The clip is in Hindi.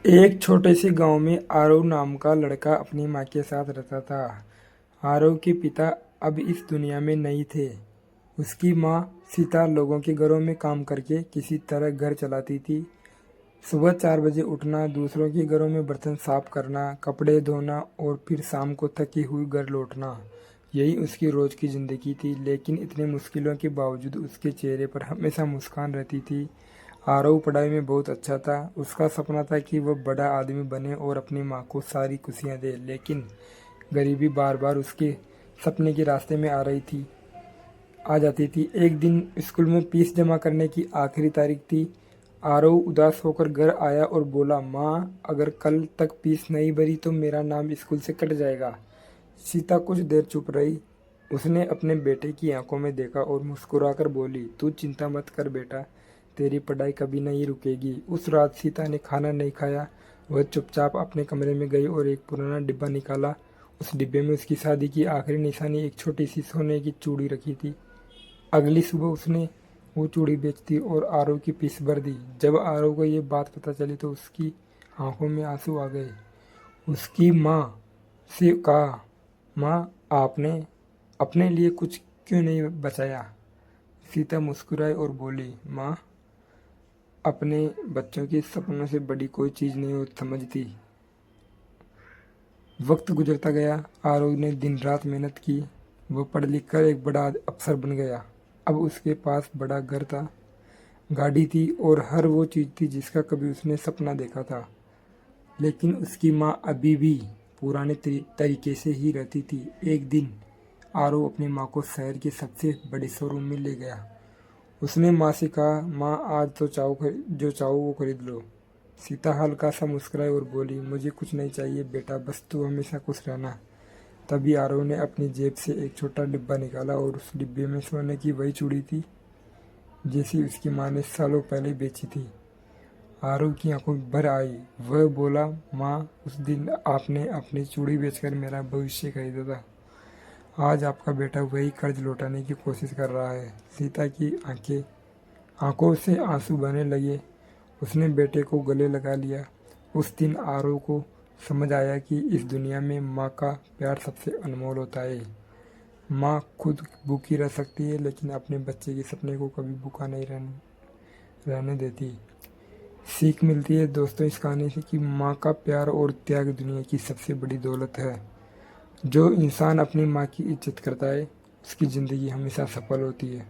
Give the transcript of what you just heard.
एक छोटे से गांव में आरव नाम का लड़का अपनी माँ के साथ रहता था। आरव के पिता अब इस दुनिया में नहीं थे। उसकी माँ सीता लोगों के घरों में काम करके किसी तरह घर चलाती थी। सुबह 4 बजे उठना, दूसरों के घरों में बर्तन साफ करना, कपड़े धोना और फिर शाम को थकी हुई घर लौटना, यही उसकी रोज की जिंदगी थी। लेकिन इतने मुश्किलों के बावजूद उसके चेहरे पर हमेशा मुस्कान रहती थी। आरव पढ़ाई में बहुत अच्छा था। उसका सपना था कि वह बड़ा आदमी बने और अपनी माँ को सारी खुशियाँ दे। लेकिन गरीबी बार बार उसके सपने के रास्ते में आ जाती थी। एक दिन स्कूल में फीस जमा करने की आखिरी तारीख थी। आरव उदास होकर घर आया और बोला, माँ, अगर कल तक फीस नहीं भरी तो मेरा नाम स्कूल से कट जाएगा। सीता कुछ देर चुप रही। उसने अपने बेटे की आंखों में देखा और मुस्कुराकर बोली, तू चिंता मत कर बेटा, तेरी पढ़ाई कभी नहीं रुकेगी। उस रात सीता ने खाना नहीं खाया। वह चुपचाप अपने कमरे में गई और एक पुराना डिब्बा निकाला। उस डिब्बे में उसकी शादी की आखिरी निशानी, एक छोटी सी सोने की चूड़ी रखी थी। अगली सुबह उसने वो चूड़ी बेच दी और आरव की फीस भर दी। जब आरव को ये बात पता चली तो उसकी आंखों में आंसू आ गए। उसकी माँ से कहा, माँ, आपने अपने लिए कुछ क्यों नहीं बचाया? सीता मुस्कुराई और बोली, माँ, अपने बच्चों के सपनों से बड़ी कोई चीज़ नहीं हो समझती। वक्त गुजरता गया। आरव ने दिन रात मेहनत की। वो पढ़ लिख कर एक बड़ा अफसर बन गया। अब उसके पास बड़ा घर था, गाड़ी थी और हर वो चीज़ थी जिसका कभी उसने सपना देखा था। लेकिन उसकी माँ अभी भी पुराने तरीके से ही रहती थी। एक दिन आरव अपनी माँ को शहर के सबसे बड़े शोरूम में ले गया। उसने माँ से कहा, माँ, आज तो जो चाहो वो खरीद लो। सीता हल्का सा मुस्कुराई और बोली, मुझे कुछ नहीं चाहिए बेटा, बस तू हमेशा खुश रहना। तभी आरव ने अपनी जेब से एक छोटा डिब्बा निकाला और उस डिब्बे में सोने की वही चूड़ी थी जैसी उसकी माँ ने सालों पहले बेची थी। आरव की आंखों भर आई। वह बोला, माँ, उस दिन आपने अपनी चूड़ी बेचकर मेरा भविष्य खरीदा था। आज आपका बेटा वही कर्ज लौटाने की कोशिश कर रहा है। सीता की आंखों से आंसू बहने लगे। उसने बेटे को गले लगा लिया। उस दिन आरव को समझ आया कि इस दुनिया में माँ का प्यार सबसे अनमोल होता है। माँ खुद भूखी रह सकती है लेकिन अपने बच्चे के सपने को कभी भूखा नहीं रहने देती। सीख मिलती है दोस्तों इस कहानी से कि माँ का प्यार और त्याग दुनिया की सबसे बड़ी दौलत है। जो इंसान अपनी माँ की इज्जत करता है उसकी ज़िंदगी हमेशा सफल होती है।